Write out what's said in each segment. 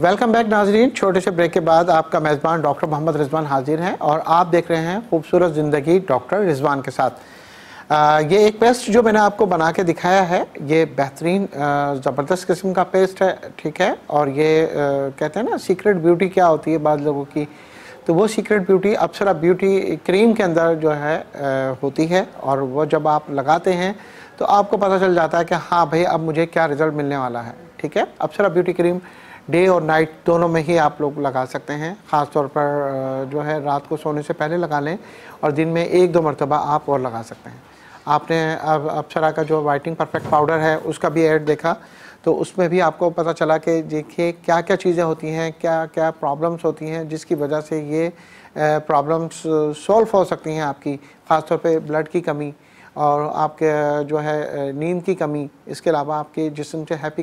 Welcome back नाजरीन। छोटे से ब्रेक के बाद आपका मेज़बान डॉक्टर मोहम्मद रिजवान हाजिर हैं और आप देख रहे हैं खूबसूरत ज़िंदगी डॉक्टर रिजवान के साथ। ये एक पेस्ट जो मैंने आपको बना के दिखाया है, ये बेहतरीन ज़बरदस्त किस्म का पेस्ट है, ठीक है। और ये कहते हैं ना सीक्रेट ब्यूटी क्या होती है बाद लोगों की, तो वो सीक्रेट ब्यूटी अप्सरा ब्यूटी क्रीम के अंदर जो है होती है। और वो जब आप लगाते हैं तो आपको पता चल जाता है कि हाँ भाई अब मुझे क्या रिज़ल्ट मिलने वाला है, ठीक है। अप्सरा ब्यूटी क्रीम डे और नाइट दोनों में ही आप लोग लगा सकते हैं। ख़ास तौर पर जो है रात को सोने से पहले लगा लें और दिन में 1-2 मरतबा आप और लगा सकते हैं। आपने अब अप्सरा का जो वाइटनिंग परफेक्ट पाउडर है उसका भी ऐड देखा, तो उसमें भी आपको पता चला कि देखिए क्या क्या चीज़ें होती हैं, क्या क्या प्रॉब्लम्स होती हैं जिसकी वजह से ये प्रॉब्लम्स सॉल्व हो सकती हैं आपकी। ख़ास तौर पे ब्लड की कमी और आपके जो है नींद की कमी, इसके अलावा आपके जिस्म से हैप्पी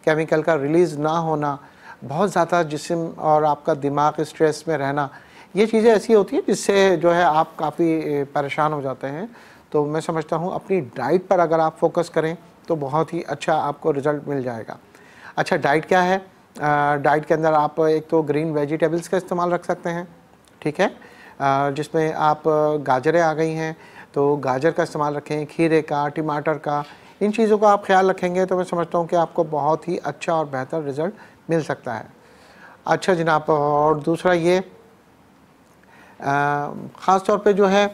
केमिकल का रिलीज़ ना होना, बहुत ज़्यादा जिस्म और आपका दिमाग स्ट्रेस में रहना, ये चीज़ें ऐसी होती हैं जिससे जो है आप काफ़ी परेशान हो जाते हैं। तो मैं समझता हूँ अपनी डाइट पर अगर आप फोकस करें तो बहुत ही अच्छा आपको रिज़ल्ट मिल जाएगा। अच्छा, डाइट क्या है? डाइट के अंदर आप एक तो ग्रीन वेजिटेबल्स का इस्तेमाल रख सकते हैं, ठीक है। जिसमें आप गाजरें आ गई हैं तो गाजर का इस्तेमाल रखें, खीरे का, टमाटर का, इन चीज़ों का आप ख्याल रखेंगे तो मैं समझता हूँ कि आपको बहुत ही अच्छा और बेहतर रिज़ल्ट मिल सकता है। अच्छा जनाब, और दूसरा ये ख़ास तौर पे जो है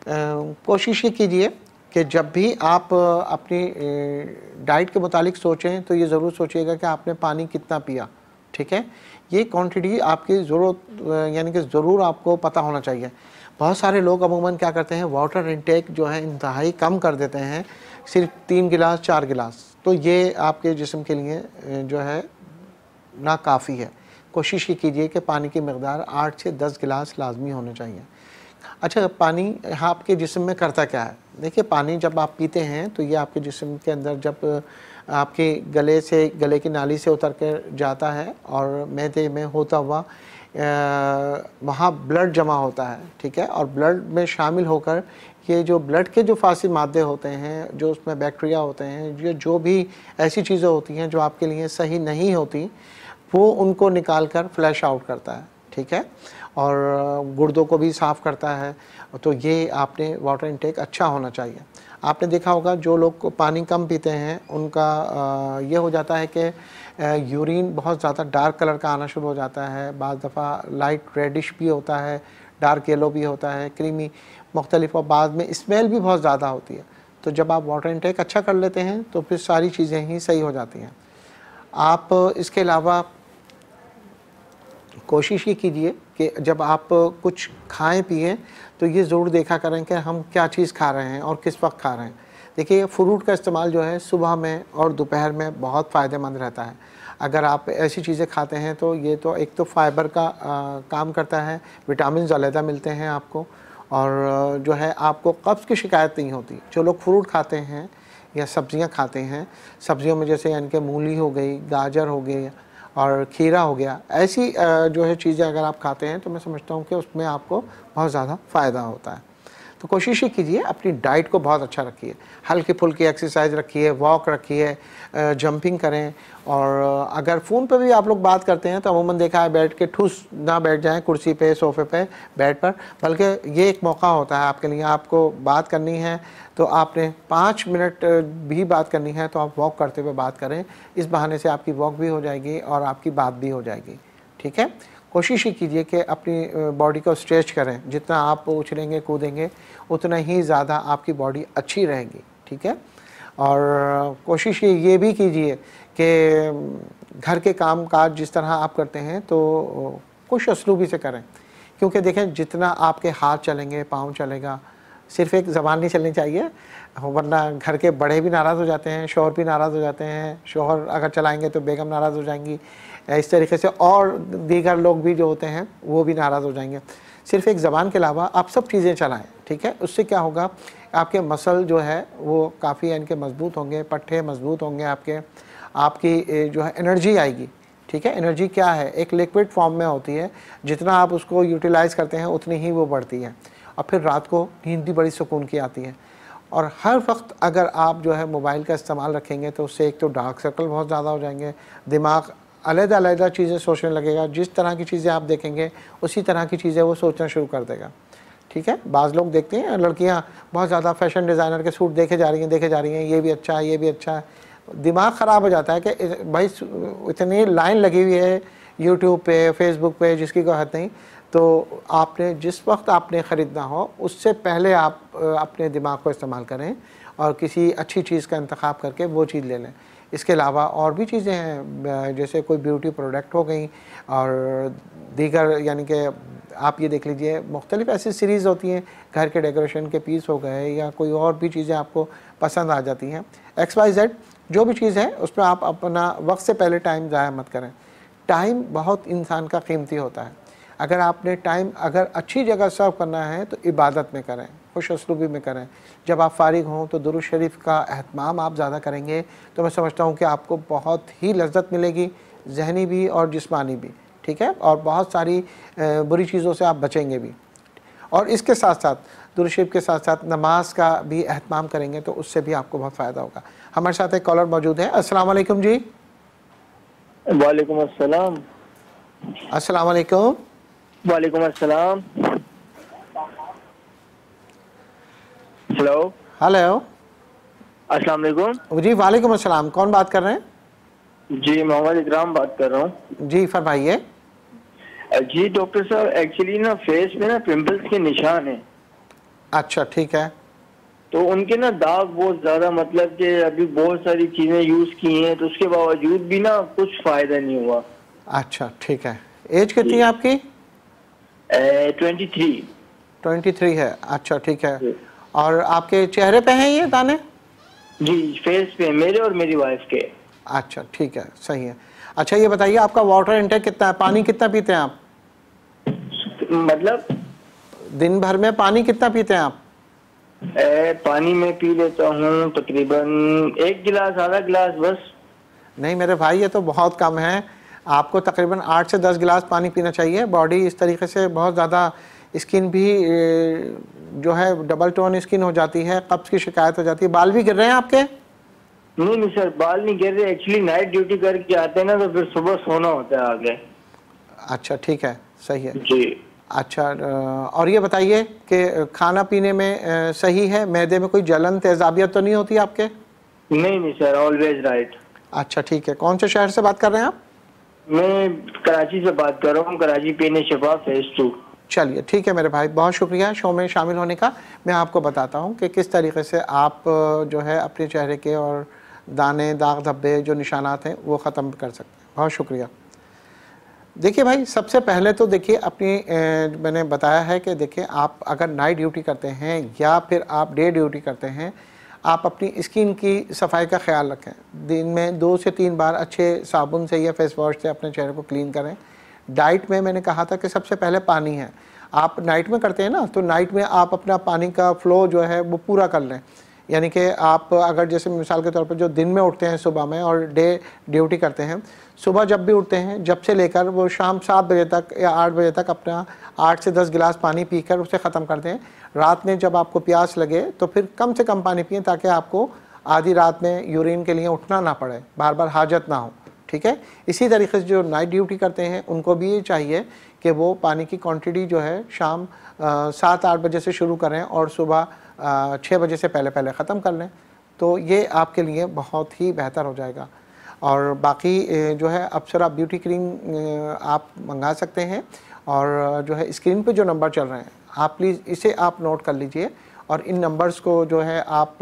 कोशिश ये कीजिए कि जब भी आप अपनी डाइट के मुतालिक सोचें तो ये ज़रूर सोचिएगा कि आपने पानी कितना पिया, ठीक है। ये क्वांटिटी आपकी ज़रूरत यानी कि ज़रूर आपको पता होना चाहिए। बहुत सारे लोग अमूमन क्या करते हैं, वाटर इनटेक जो है इंतहाई कम कर देते हैं, सिर्फ 3 गिलास 4 गिलास, तो ये आपके जिस्म के लिए जो है नाकाफ़ी है। कोशिश ये कीजिए कि पानी की मकदार 8 से 10 गिलास लाजमी होने चाहिए। अच्छा, पानी आपके जिस्म में करता क्या है? देखिए, पानी जब आप पीते हैं तो ये आपके जिस्म के अंदर जब आपके गले की नाली से उतर कर जाता है और मैदे में होता हुआ वहाँ ब्लड जमा होता है, ठीक है। और ब्लड में शामिल होकर ये जो ब्लड के जो फासिल मादे होते हैं, जो उसमें बैक्टीरिया होते हैं, ये जो भी ऐसी चीज़ें होती हैं जो आपके लिए सही नहीं होती, वो उनको निकाल कर फ्लैश आउट करता है, ठीक है। और गुर्दों को भी साफ़ करता है। तो ये आपने वाटर इनटेक अच्छा होना चाहिए। आपने देखा होगा जो लोग पानी कम पीते हैं उनका ये हो जाता है कि यूरिन बहुत ज़्यादा डार्क कलर का आना शुरू हो जाता है। बाज़ दफ़ा लाइट रेडिश भी होता है, डार्क येलो भी होता है, क्रीमी मुख्तलिफ, और बाद में स्मेल भी बहुत ज़्यादा होती है। तो जब आप वाटर इनटेक अच्छा कर लेते हैं तो फिर सारी चीज़ें ही सही हो जाती हैं। आप इसके अलावा कोशिश ये कीजिए कि जब आप कुछ खाएं पिएं तो ये ज़रूर देखा करें कि हम क्या चीज़ खा रहे हैं और किस वक्त खा रहे हैं। देखिए, फ्रूट का इस्तेमाल जो है सुबह में और दोपहर में बहुत फ़ायदेमंद रहता है। अगर आप ऐसी चीज़ें खाते हैं तो ये तो एक तो फ़ाइबर का काम करता है, विटामिन अलहदा मिलते हैं आपको, और जो है आपको कब्ज़ की शिकायत नहीं होती। जो लोग फ्रूट खाते हैं या सब्ज़ियाँ खाते हैं, सब्ज़ियों में जैसे यानी कि मूली हो गई, गाजर हो गई और खीरा हो गया, ऐसी जो है चीज़ें अगर आप खाते हैं तो मैं समझता हूँ कि उसमें आपको बहुत ज़्यादा फ़ायदा होता है। तो कोशिश ही कीजिए अपनी डाइट को बहुत अच्छा रखिए, हल्की फुल्की एक्सरसाइज रखिए, वॉक रखिए, जंपिंग करें। और अगर फ़ोन पे भी आप लोग बात करते हैं तो अमूमन देखा है बैठ के ठूस ना बैठ जाएं कुर्सी पे, सोफ़े पे, बेड पर, बल्कि ये एक मौका होता है आपके लिए। आपको बात करनी है तो आपने 5 मिनट भी बात करनी है तो आप वॉक करते हुए बात करें। इस बहाने से आपकी वॉक भी हो जाएगी और आपकी बात भी हो जाएगी, ठीक है। कोशिश ही कीजिए कि अपनी बॉडी को स्ट्रेच करें। जितना आप उछलेंगे कूदेंगे उतना ही ज़्यादा आपकी बॉडी अच्छी रहेगी, ठीक है। और कोशिश ये भी कीजिए कि घर के काम काज जिस तरह आप करते हैं तो खुश असलूबी से करें, क्योंकि देखें जितना आपके हाथ चलेंगे, पाँव चलेगा, सिर्फ एक ज़बान नहीं चलनी चाहिए, वरना घर के बड़े भी नाराज़ हो जाते हैं, शौहर भी नाराज़ हो जाते हैं। शौहर अगर चलाएंगे तो बेगम नाराज़ हो जाएंगी, इस तरीके से और दीगर लोग भी जो होते हैं वो भी नाराज़ हो जाएंगे। सिर्फ एक ज़बान के अलावा आप सब चीज़ें चलाएं, ठीक है। उससे क्या होगा, आपके मसल जो है वो काफ़ी यानी कि मज़बूत होंगे, पट्टे मज़बूत होंगे आपकी जो है एनर्जी आएगी, ठीक है। एनर्जी क्या है, एक लिक्विड फॉर्म में होती है, जितना आप उसको यूटिलाइज़ करते हैं उतनी ही वो बढ़ती है। और फिर रात को नींद भी बड़ी सुकून की आती है। और हर वक्त अगर आप जो है मोबाइल का इस्तेमाल रखेंगे तो उससे एक तो डार्क सर्कल बहुत ज़्यादा हो जाएंगे, दिमाग अलग-अलग चीज़ें सोचने लगेगा। जिस तरह की चीज़ें आप देखेंगे उसी तरह की चीज़ें वो सोचना शुरू कर देगा। ठीक है, बाज़ लोग देखते हैं लड़कियां बहुत ज़्यादा फैशन डिज़ाइनर के सूट देखे जा रही हैं, ये भी अच्छा है, ये भी अच्छा है। दिमाग ख़राब हो जाता है कि भाई इतनी लाइन लगी हुई है यूट्यूब पे, फेसबुक पे, जिसकी कोई हद नहीं। तो आपने जिस वक्त आपने ख़रीदना हो उससे पहले आप अपने दिमाग को इस्तेमाल करें और किसी अच्छी चीज़ का इंतखाब करके वो चीज़ ले लें। इसके अलावा और भी चीज़ें हैं, जैसे कोई ब्यूटी प्रोडक्ट हो गई और दीगर, यानी कि आप ये देख लीजिए मुख्तलिफ़ ऐसी सीरीज़ होती हैं, घर के डेकोरेशन के पीस हो गए या कोई और भी चीज़ें आपको पसंद आ जाती हैं। XYZ जो भी चीज़ है उस पर आप अपना वक्त से पहले टाइम ज़ाया मत करें। टाइम बहुत इंसान का कीमती होता है। अगर आपने टाइम अगर अच्छी जगह सर्व करना है तो इबादत में करें, खुश उसलूबी में करें। जब आप फारिग हों तो दुरूद शरीफ का एहतमाम आप ज़्यादा करेंगे तो मैं समझता हूँ कि आपको बहुत ही लज्जत मिलेगी, ज़हनी भी और जिस्मानी भी। ठीक है, और बहुत सारी बुरी चीज़ों से आप बचेंगे भी। और इसके साथ साथ दुरूद शरीफ के साथ साथ नमाज का भी एहतमाम करेंगे तो उससे भी आपको बहुत फ़ायदा होगा। हमारे साथ एक कॉलर मौजूद है। अस्सलाम वालेकुम जी। वालेकुम अस्सलाम। अस्सलाम वालेकुम। वालेकुम अस्सलाम। हेलो। हेलो। अस्सलाम वालेकुम। जी वालेकुम अस्सलाम। कौन बात कर रहे हैं? जी मोहम्मद इकराम बात कर रहा हूँ। जी फरमाइए। जी डॉक्टर साहब, एक्चुअली ना फेस में ना पिंपल्स के निशान है। अच्छा ठीक है। तो उनके ना दाग बहुत ज्यादा, मतलब कि अभी बहुत सारी चीजें यूज की हैं तो उसके बावजूद भी ना कुछ फायदा नहीं हुआ। अच्छा ठीक है। एज कितनी है आपकी? 23। 23 है। अच्छा ठीक है। और आपके चेहरे पे हैं ये दाने? जी फेस पे, मेरे और मेरी वाइफ के। अच्छा ठीक है, सही है। अच्छा ये बताइए आपका वाटर इंटेक कितना है, पानी कितना पीते हैं आप? मतलब दिन भर में पानी कितना पीते हैं आप? पानी में पी लेता हूँ तकरीबन 1 गिलास, आधा गिलास बस। नहीं मेरे भाई, ये तो बहुत कम है। आपको तकरीबन 8 से 10 गिलास पानी पीना चाहिए। बॉडी इस तरीके से बहुत ज़्यादा, स्किन भी जो है डबल टोन स्किन हो जाती है, कब्ज़ की शिकायत हो जाती है। बाल भी गिर रहे हैं आपके? नहीं सर, बाल नहीं गिर रहे। एक्चुअली नाइट ड्यूटी करके आते हैं ना तो फिर सुबह सोना होता है आगे। अच्छा ठीक है, सही है जी। अच्छा। और ये बताइए कि खाना पीने में सही है? मैदे में कोई जलन तेजाबियत तो नहीं होती आपके? नहीं सर, ऑलवेज राइट। अच्छा ठीक है। कौन से शहर से बात कर रहे हैं आप? मैं कराची से बात कर रहा हूँ, कराची पेन शफा फेज 2। चलिए ठीक है मेरे भाई, बहुत शुक्रिया शो में शामिल होने का। मैं आपको बताता हूँ कि किस तरीके से आप जो है अपने चेहरे के और दाने, दाग धब्बे जो निशानात हैं वो ख़त्म कर सकते हैं। बहुत शुक्रिया। देखिए भाई, सबसे पहले तो देखिए अपनी मैंने बताया है कि देखिए आप अगर नाइट ड्यूटी करते हैं या फिर आप डे ड्यूटी करते हैं, आप अपनी स्किन की सफाई का ख्याल रखें। दिन में 2 से 3 बार अच्छे साबुन से या फेस वॉश से अपने चेहरे को क्लीन करें। डाइट में मैंने कहा था कि सबसे पहले पानी है। आप नाइट में करते हैं ना, तो नाइट में आप अपना पानी का फ़्लो जो है वो पूरा कर लें। यानी कि आप अगर जैसे मिसाल के तौर पर जो दिन में उठते हैं सुबह में और डे ड्यूटी करते हैं, सुबह जब भी उठते हैं जब से लेकर वो शाम 7 बजे तक या 8 बजे तक अपना 8 से 10 गिलास पानी पीकर उसे ख़त्म कर दें। रात में जब आपको प्यास लगे तो फिर कम से कम पानी पिएं ताकि आपको आधी रात में यूरिन के लिए उठना ना पड़े, बार बार हाजत ना हो। ठीक है। इसी तरीके से जो नाइट ड्यूटी करते हैं उनको भी ये चाहिए कि वो पानी की क्वांटिटी जो है शाम 7-8 बजे से शुरू करें और सुबह 6 बजे से पहले पहले ख़त्म कर लें। तो ये आपके लिए बहुत ही बेहतर हो जाएगा। और बाकी जो है अप्सरा ब्यूटी क्रीम आप मंगा सकते हैं और जो है स्क्रीन पे जो नंबर चल रहे हैं आप प्लीज़ इसे आप नोट कर लीजिए और इन नंबर्स को जो है आप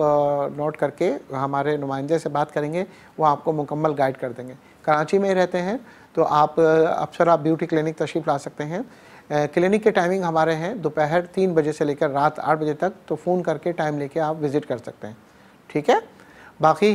नोट करके हमारे नुमाइंदे से बात करेंगे, वो आपको मुकम्मल गाइड कर देंगे। कराची में ही रहते हैं तो आप अप्सरा ब्यूटी क्लिनिक तशरीफ़ ला सकते हैं। क्लिनिक के टाइमिंग हमारे हैं दोपहर 3 बजे से लेकर रात 8 बजे तक, तो फ़ोन करके टाइम लेके आप विज़िट कर सकते हैं। ठीक है। बाकी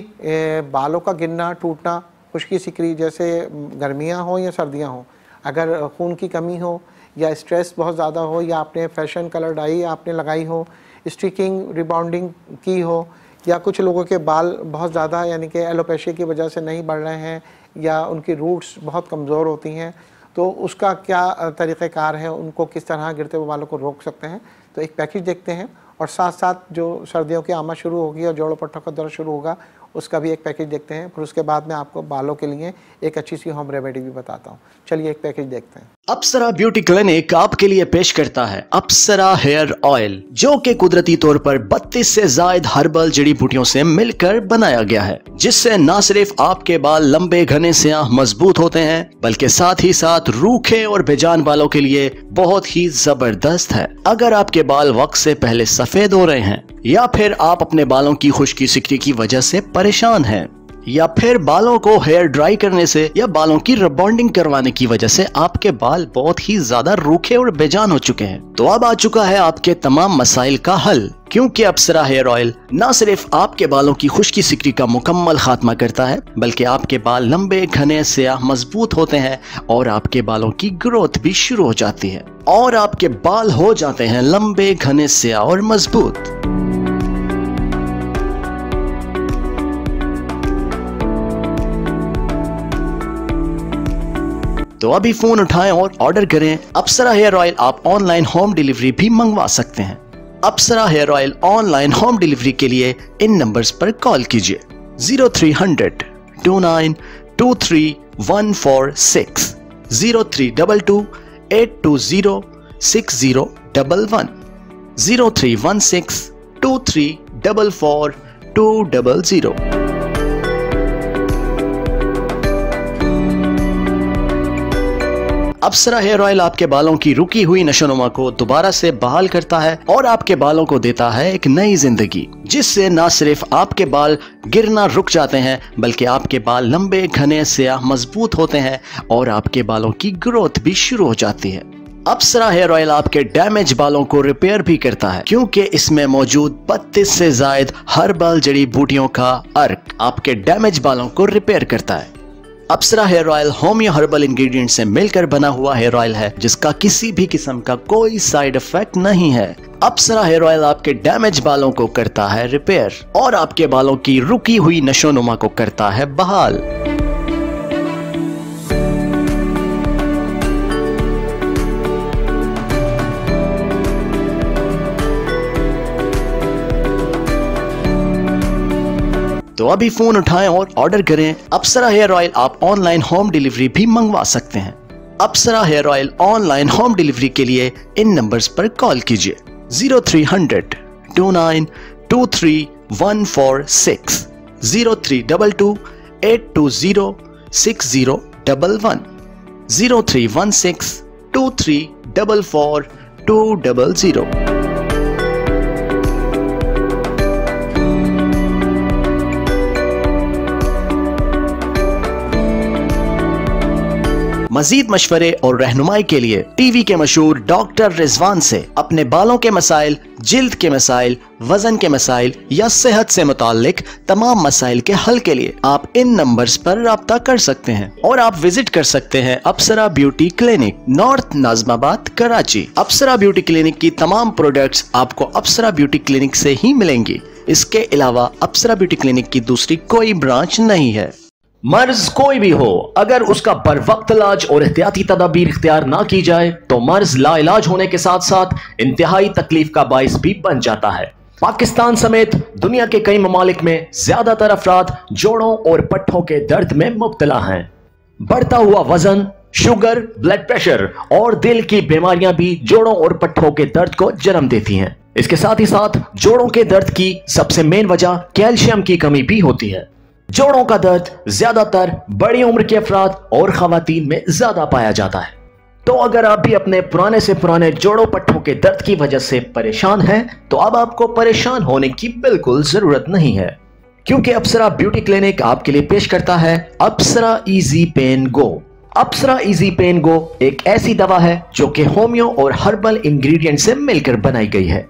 बालों का गिरना, टूटना, खुश्की सिकरी, जैसे गर्मियाँ हों या सर्दियाँ हों, अगर खून की कमी हो या स्ट्रेस बहुत ज़्यादा हो या आपने फैशन कलर डाई आपने लगाई हो, स्टिकिंग रिबाउंडिंग की हो, या कुछ लोगों के बाल बहुत ज़्यादा यानी कि एलोपेशिया की वजह से नहीं बढ़ रहे हैं या उनकी रूट्स बहुत कमज़ोर होती हैं, तो उसका क्या तरीक़ेकार है, उनको किस तरह गिरते हुए बालों को रोक सकते हैं। तो एक पैकेज देखते हैं और साथ साथ जो सर्दियों की आमद शुरू होगी और जोड़ों पट्टों का दर्द शुरू होगा उसका भी एक पैकेज देखते हैं। फिर उसके बाद में आपको बालों के लिए एक अच्छी सी होम रेमेडी भी बताता हूँ। चलिए एक पैकेज देखते हैं। अप्सरा ब्यूटी क्लिनिक आपके लिए पेश करता है अप्सरा हेयर ऑयल, जो कि कुदरती तौर पर 32 से ज्यादा हर्बल जड़ी बूटियों से मिलकर बनाया गया है, जिससे न सिर्फ आपके बाल लंबे घने स्याह मजबूत होते हैं, बल्कि साथ ही साथ रूखे और बेजान बालों के लिए बहुत ही जबरदस्त है। अगर आपके बाल वक्त से पहले सफेद हो रहे हैं, या फिर आप अपने बालों की खुश्की सिकरी की वजह से परेशान हैं, या फिर बालों को हेयर ड्राई करने से या बालों की रिबॉन्डिंग करवाने की वजह से आपके बाल बहुत ही ज्यादा रूखे और बेजान हो चुके हैं, तो अब आ चुका है आपके तमाम मसाइल का हल। क्योंकि अप्सरा हेयर ऑयल न सिर्फ आपके बालों की खुश्की सिकरी का मुकम्मल खात्मा करता है, बल्कि आपके बाल लंबे घने स्याह मजबूत होते हैं और आपके बालों की ग्रोथ भी शुरू हो जाती है और आपके बाल हो जाते हैं लंबे घने स्याह और मजबूत। तो अभी फोन उठाएं और ऑर्डर करें अप्सरा हेयर ऑयल। आप ऑनलाइन होम डिलीवरी भी मंगवा सकते हैं। Apsara hair oil online home delivery के लिए इन नंबर्स पर कॉल कीजिए 0300 29 23 146, 0322 820 6011, 0316 2344 200। अप्सरा हेयर ऑयल आपके बालों की रुकी हुई नशोनुमा को दोबारा से बहाल करता है और आपके बालों को देता है एक नई जिंदगी, जिससे न सिर्फ आपके बाल गिरना रुक जाते हैं, बल्कि आपके बाल लंबे घने स्याह मजबूत होते हैं और आपके बालों की ग्रोथ भी शुरू हो जाती है। अप्सरा हेयर ऑयल आपके डैमेज बालों को रिपेयर भी करता है, क्योंकि इसमें मौजूद 32 से ज्यादा हर्बल जड़ी बूटियों का अर्क आपके डैमेज बालों को रिपेयर करता है। Apsara hair oil homeo herbal ingredient से मिलकर बना हुआ हेयर ऑयल है, जिसका किसी भी किस्म का कोई साइड इफेक्ट नहीं है। अप्सरा हेयर ऑयल आपके डैमेज बालों को करता है रिपेयर और आपके बालों की रुकी हुई नशोनुमा को करता है बहाल। तो अभी फोन उठाएं और ऑर्डर करें अप्सरा हेयर ऑयल। आप ऑनलाइन होम डिलीवरी भी मंगवा सकते हैं। Apsara hair oil online home delivery के लिए इन नंबर्स पर कॉल कीजिए 0300 29 23 146, 0322 820 6011, 0316 2344 200। मजीद मशवरे और रहनुमाई के लिए टीवी के मशहूर डॉक्टर रिजवान से अपने बालों के मसाइल, जिल्द के मसाइल, वजन के मसाइल या सेहत से मुताल्लिक तमाम मसाइल के हल के लिए आप इन नंबर्स पर राब्ता कर सकते हैं और आप विजिट कर सकते हैं Apsara beauty clinic, north Nazimabad, Karachi. Apsara beauty clinic की तमाम प्रोडक्ट्स आपको अप्सरा ब्यूटी क्लिनिक से ही मिलेंगी। इसके अलावा अप्सरा ब्यूटी क्लिनिक की दूसरी कोई ब्रांच नहीं है। मर्ज कोई भी हो, अगर उसका बर वक्त इलाज और एहतियाती तदाबीर इख्तियार ना की जाए तो मर्ज लाइलाज होने के साथ साथ इंतहाई तकलीफ का बाइस भी बन जाता है। पाकिस्तान समेत दुनिया के कई ममालिक में ज्यादातर अफराद जोड़ों और पट्ठों के दर्द में मुब्तला हैं। बढ़ता हुआ वजन, शुगर, ब्लड प्रेशर और दिल की बीमारियां भी जोड़ों और पट्ठों के दर्द को जन्म देती हैं। इसके साथ ही साथ जोड़ों के दर्द की सबसे मेन वजह कैल्शियम की कमी भी होती है। जोड़ों का दर्द ज्यादातर बड़ी उम्र के अफराद और खवातीन में ज्यादा पाया जाता है। तो अगर आप भी अपने पुराने से पुराने जोड़ों पट्ठों के दर्द की वजह से परेशान हैं, तो अब आपको परेशान होने की बिल्कुल जरूरत नहीं है, क्योंकि अप्सरा ब्यूटी क्लिनिक आपके लिए पेश करता है अप्सरा इजी पेन गो। अप्सरा इजी पेन गो एक ऐसी दवा है जो कि होमियो और हर्बल इंग्रेडिएंट से मिलकर बनाई गई है,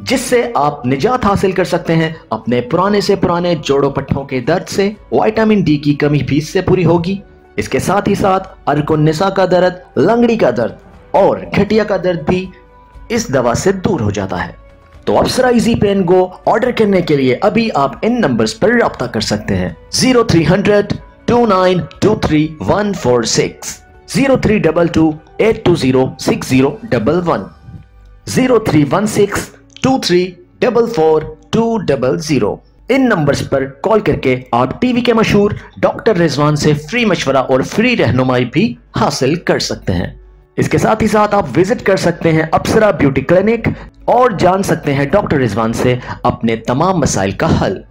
जिससे आप निजात हासिल कर सकते हैं अपने पुराने से पुराने जोड़ों पट्ठों के दर्द से। विटामिन डी की कमी भी इससे पूरी होगी। इसके साथ ही साथ अर्कुन्निसा का दर्द, लंगड़ी का दर्द और गठिया का दर्द भी इस दवा से दूर हो जाता है। तो अप्सरा इजी पेन गो ऑर्डर करने के लिए अभी आप इन नंबर्स पर राब्ता कर सकते हैं 0300 29 23 146, 0322 820 6011, 0316 2344 200। इन नंबर्स पर कॉल करके आप टीवी के मशहूर डॉक्टर रिजवान से फ्री मशवरा और फ्री रहनुमाई भी हासिल कर सकते हैं। इसके साथ ही साथ आप विजिट कर सकते हैं अप्सरा ब्यूटी क्लिनिक और जान सकते हैं डॉक्टर रिजवान से अपने तमाम मसाइल का हल।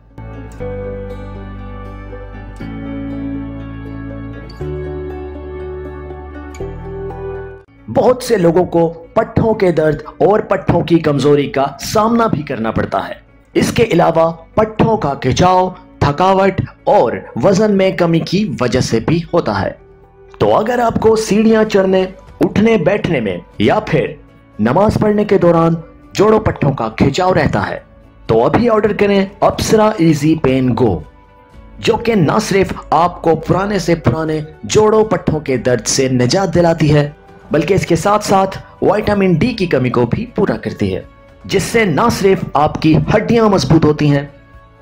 बहुत से लोगों को पट्ठों के दर्द और पट्ठों की कमजोरी का सामना भी करना पड़ता है। इसके अलावा पट्ठों का खिंचाव, थकावट और वजन में कमी की वजह से भी होता है। तो अगर आपको सीढ़ियां चढ़ने, उठने बैठने में या फिर नमाज पढ़ने के दौरान जोड़ों पट्ठों का खिंचाव रहता है तो अभी ऑर्डर करें अप्सरा इजी पेन गो, जो कि न सिर्फ आपको पुराने से पुराने जोड़ों पट्ठों के दर्द से निजात दिलाती है बल्कि इसके साथ साथ विटामिन डी की कमी को भी पूरा करती है, जिससे न सिर्फ आपकी हड्डियां मजबूत होती हैं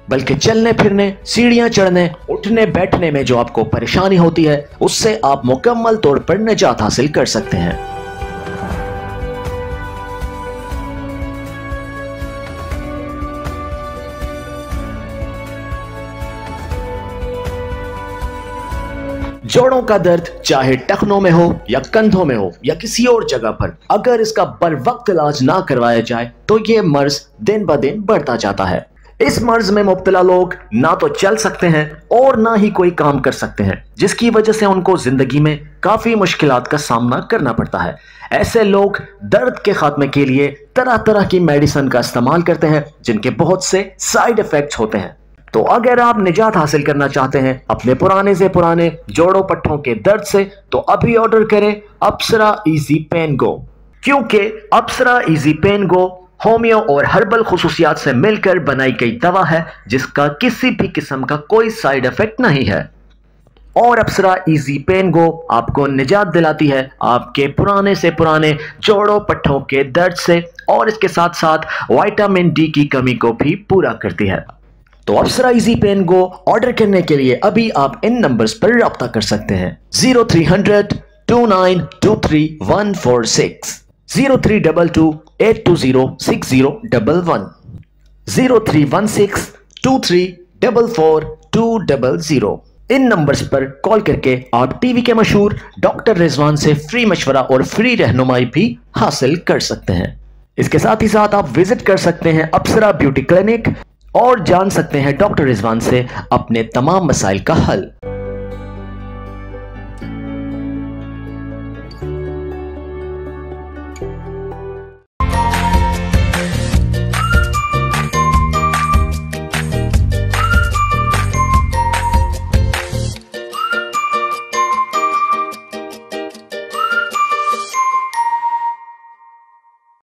बल्कि चलने फिरने, सीढ़ियां चढ़ने, उठने बैठने में जो आपको परेशानी होती है उससे आप मुकम्मल तौर पर निजात हासिल कर सकते हैं। जोड़ों का दर्द चाहे टखनों में हो या कंधों में हो या किसी और जगह पर, अगर इसका बर वक्त इलाज ना करवाया जाए तो ये मर्ज दिन ब दिन बढ़ता जाता है। इस मर्ज में मुब्तला लोग ना तो चल सकते हैं और ना ही कोई काम कर सकते हैं, जिसकी वजह से उनको जिंदगी में काफी मुश्किलात का सामना करना पड़ता है। ऐसे लोग दर्द के खात्मे के लिए तरह तरह की मेडिसिन का इस्तेमाल करते हैं जिनके बहुत से साइड इफेक्ट्स होते हैं। तो अगर आप निजात हासिल करना चाहते हैं अपने पुराने से पुराने जोड़ों पट्ठों के दर्द से तो अभी ऑर्डर करें अप्सरा इजी पेन गो, क्योंकि अप्सरा इजी पेन गो होमियो और हर्बल खुसूसियात से मिलकर बनाई गई दवा है जिसका किसी भी किस्म का कोई साइड इफेक्ट नहीं है। और अप्सरा इजी पेन गो आपको निजात दिलाती है आपके पुराने से पुराने जोड़ों पट्ठों के दर्द से और इसके साथ साथ विटामिन डी की कमी को भी पूरा करती है। तो अप्सरा इजी पेन गो ऑर्डर करने के लिए अभी आप इन नंबर्स पर रब्ता कर सकते हैं 0300 2923 146, 0322 820 6011, 03162344 इन नंबर्स पर कॉल करके आप टीवी के मशहूर डॉक्टर रिजवान से फ्री मशवरा और फ्री रहनुमाई भी हासिल कर सकते हैं। इसके साथ ही साथ आप विजिट कर सकते हैं अप्सरा ब्यूटी क्लिनिक और जान सकते हैं डॉक्टर रिजवान से अपने तमाम मसाइल का हल।